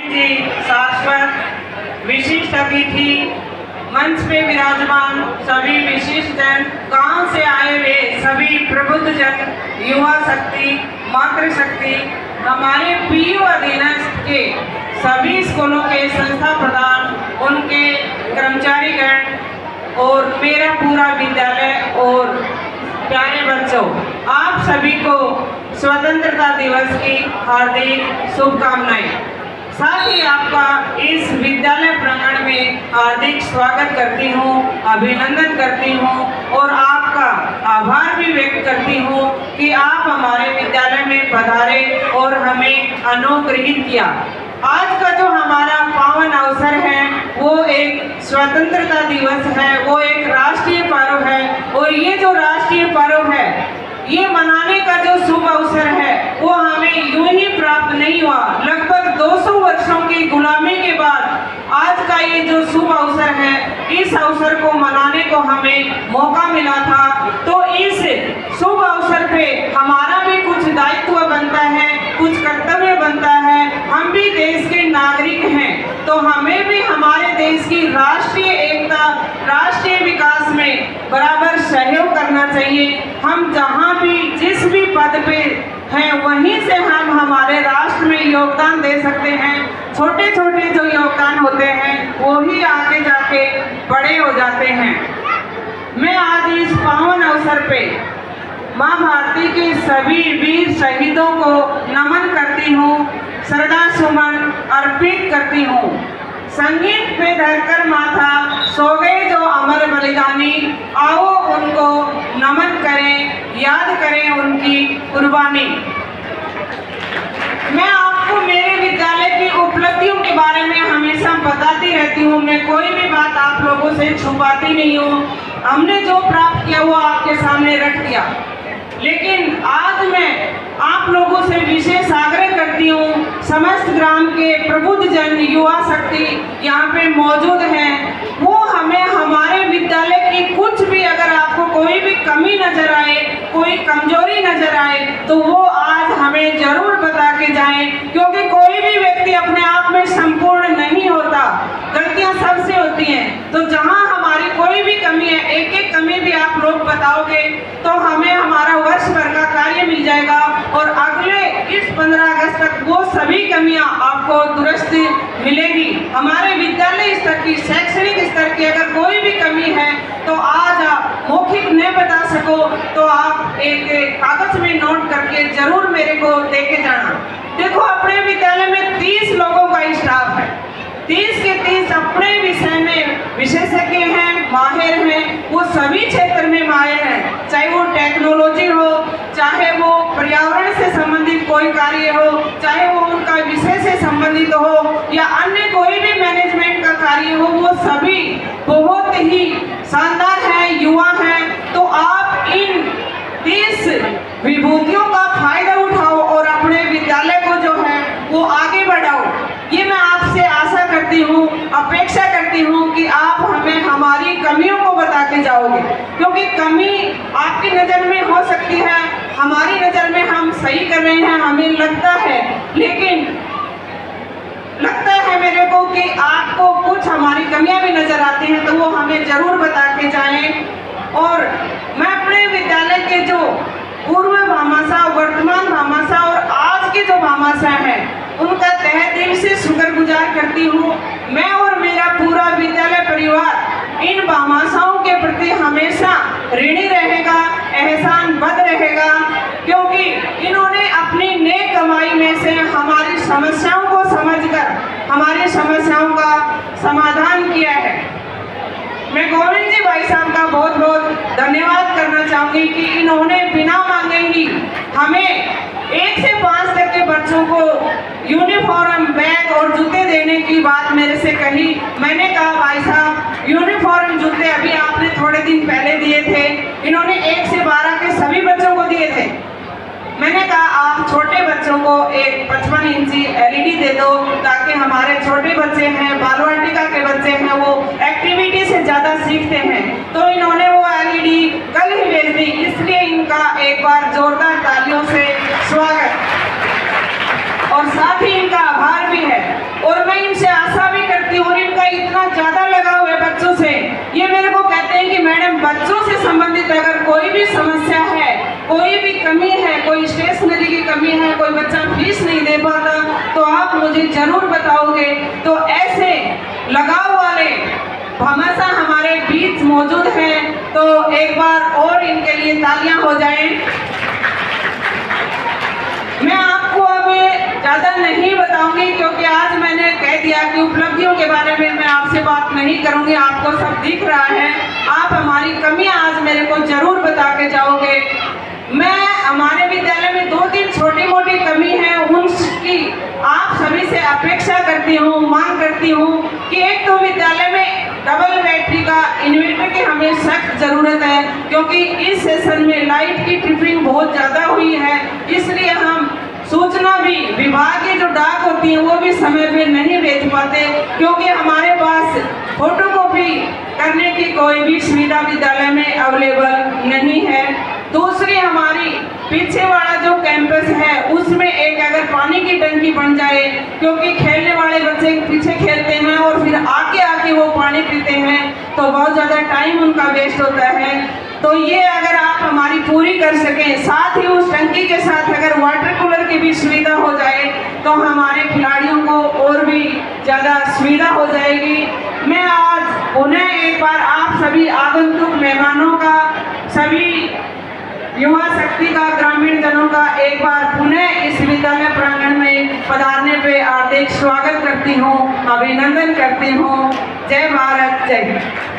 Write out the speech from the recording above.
जी शाश्वत विशिष्ट अतिथि, मंच पे विराजमान सभी विशिष्ट जन, गांव से आए हुए सभी प्रबुद्ध जन, युवा शक्ति, मातृशक्ति, हमारे पीयू अधीनस्थ के सभी स्कूलों के संस्था प्रधान, उनके कर्मचारीगण और मेरा पूरा विद्यालय और प्यारे बच्चों, आप सभी को स्वतंत्रता दिवस की हार्दिक शुभकामनाएं। साथ ही आपका इस विद्यालय प्रांगण में हार्दिक स्वागत करती हूँ, अभिनंदन करती हूँ और आपका आभार भी व्यक्त करती हूँ कि आप हमारे विद्यालय में पधारे और हमें अनुग्रहित किया। आज का जो हमारा पावन अवसर है वो एक स्वतंत्रता दिवस है, वो एक राष्ट्रीय पर्व है और ये जो राष्ट्रीय पर्व है ये मनाने का जो शुभ अवसर है वो हमें यूं ही प्राप्त नहीं हुआ। लगभग 200 वर्षों की गुलामी के बाद आज का ये जो शुभ अवसर है, इस अवसर को मनाने को हमें मौका मिला था। तो इस शुभ अवसर पे हमारा भी कुछ दायित्व बनता है, कुछ कर्तव्य बनता है। हम भी देश के नागरिक हैं तो हमें भी हमारे देश की राष्ट्रीय एकता, राष्ट्रीय विकास में बराबर सहयोग करना चाहिए। हम जहाँ भी जिस भी पद पे हैं वहीं से हम हमारे राष्ट्र में योगदान दे सकते हैं। छोटे छोटे जो योगदान होते हैं वो ही आगे जाके बड़े हो जाते हैं। मैं आज इस पावन अवसर पे माँ भारती के सभी वीर शहीदों को नमन करती हूँ, श्रद्धा सुमन अर्पित करती हूँ। संगीत पे धरकर माथा सो गए जो अमर बलिदानी, आओ उनको नमन करें, याद करें उनकी कुर्बानी। मैं आपको मेरे विद्यालय की उपलब्धियों के बारे में हमेशा बताती रहती हूँ। मैं कोई भी बात आप लोगों से छुपाती नहीं हूँ। हमने जो प्राप्त किया वो आपके सामने रख दिया। लेकिन आज मैं आप लोगों से विशेष आग्रह करती हूँ, समस्त ग्राम के प्रबुद्ध जन, युवा शक्ति यहाँ पे मौजूद हैं, वो हमें हमारे विद्यालय की कुछ भी अगर आपको कोई भी कमी नजर आए, कोई कमजोरी नजर आए तो वो आज हमें जरूर बता के जाएं, क्योंकि कोई भी व्यक्ति अपने आप में संपूर्ण नहीं होता, गलतियाँ सबसे होती हैं। तो जहाँ हमारी कोई भी कमी है, एक एक कमी भी आप लोग बताओगे तो हमें हमारा वर्ष भर का कार्य मिल जाएगा और अगले इस 15 अगस्त तक वो सभी कमियां आपको दुरुस्त मिलेगी। हमारे विद्यालय स्तर की, शैक्षणिक स्तर की अगर कोई भी कमी है तो आज आप मौखिक नहीं बता सको तो आप एक कागज में नोट करके जरूर मेरे को दे के जाना। देखो, अपने विद्यालय में 30 लोगों का स्टाफ है, 30 के 30 अपने विषय में विशेषज्ञ हैं, माहिर हैं, वो सभी क्षेत्र में माहिर हैं, चाहे वो टेक्नोलॉजी हो, चाहे वो पर्यावरण से संबंधित कोई कार्य हो, चाहे वो उनका विषय से संबंधित हो या अन्य कोई भी मैनेजमेंट का कार्य हो, वो सभी बहुत ही शानदार हैं, युवा हैं। तो आप इन 30 विभूतियों का फायदा उठाओ और अपने विद्यालय को जो है वो आगे बढ़ाओ। ये मैं आपसे आशा करती हूँ, अपेक्षा करती हूँ कि आप हमें हमारी कमियों को बता के जाओगे, क्योंकि कमी आपकी नज़र में हो सकती है, हमारी नज़र में हम सही कर रहे हैं, हमें लगता है, लेकिन लगता है मेरे को कि आपको कुछ हमारी कमियां भी नज़र आती हैं, तो वो हमें ज़रूर बता के जाएं। और मैं अपने विद्यालय के जो पूर्व भामाशाह, वर्तमान भामाशाह और आज के जो भामाशाह हैं उनका तहे दिल से शुक्रगुजार करती हूँ। मैं और मेरा पूरा विद्यालय परिवार इन भामाशाहों के प्रति हमेशा ऋणी रहेगा, एहसानबद्ध रहेगा, क्योंकि इन्होंने अपनी नेक कमाई में से हमारी समस्याओं को समझकर हमारी समस्याओं का समाधान किया है। मैं गोविंद जी भाई साहब का बहुत बहुत धन्यवाद करना चाहूँगी कि इन्होंने बिना मांगे ही हमें 1 से 5 तक के बच्चों को यूनिफॉर्म, बैग और जूते देने की बात मेरे से कही। मैंने कहा, भाई साहब यूनिफॉर्म, जूते अभी आपने थोड़े दिन पहले दिए थे, इन्होंने 1 से 12 के सभी बच्चों को दिए थे। मैंने कहा, आप छोटे बच्चों को एक 55 इंची LED दे दो, ताकि हमारे छोटे बच्चे हैं, बाल वाटिका के बच्चे हैं, वो एक्टिविटी से ज़्यादा सीखते हैं। तो इन्होंने वो LED कल ही भेज दी, इसलिए इनका एक बार जोरदार तालियों से स्वागत और साथ ही इनका आभार भी है। और में बच्चों से संबंधित अगर कोई भी समस्या है, कोई भी कमी है, कोई स्टेशनरी की कमी है, कोई बच्चा फीस नहीं दे पाता, तो आप मुझे जरूर बताओगे। तो ऐसे लगाव वाले हमेशा हमारे बीच मौजूद हैं, तो एक बार और इनके लिए तालियां हो जाएं। मैं आपको अभी ज़्यादा नहीं बताऊंगी, क्योंकि आज मैंने कह दिया कि उपलब्धियों के बारे में मैं आपसे बात नहीं करूंगी, आपको सब दिख रहा है। आप हमारी कमियां आज मेरे को जरूर बता के जाओगे। मैं हमारे विद्यालय में 2-3 छोटी मोटी कमी है, उनकी आप सभी से अपेक्षा करती हूँ, मांग करती हूँ कि एक तो विद्यालय में डबल बैटरी का इन्वर्टर की हमें सख्त ज़रूरत है, क्योंकि इस सेशन में लाइट की ट्रिपिंग बहुत ज़्यादा हुई है। इसलिए हम सूचना भी विभाग की जो डाक होती है वो भी समय पे नहीं भेज पाते, क्योंकि हमारे पास फोटोकॉपी करने की कोई भी सुविधा विद्यालय में अवेलेबल नहीं है। दूसरी, हमारी पीछे वाला जो कैंपस है उसमें एक अगर पानी की टंकी बन जाए, क्योंकि खेलने वाले बच्चे पीछे खेलते हैं और फिर आके वो पानी पीते हैं, तो बहुत ज़्यादा टाइम उनका वेस्ट होता है। तो ये अगर आप हमारी पूरी कर सकें, साथ ही उस टंकी के साथ अगर वाटर कूलर की भी सुविधा हो जाए, तो हमारे खिलाड़ियों को और भी ज़्यादा सुविधा हो जाएगी। मैं आज उन्हें एक बार आप सभी आगंतुक मेहमानों का, सभी युवा शक्ति का, ग्रामीण जनों का एक बार पुनः इस विद्यालय प्रांगण में पधारने पे हार्दिक स्वागत करती हूँ, अभिनंदन करती हूँ। जय भारत, जय हिंद।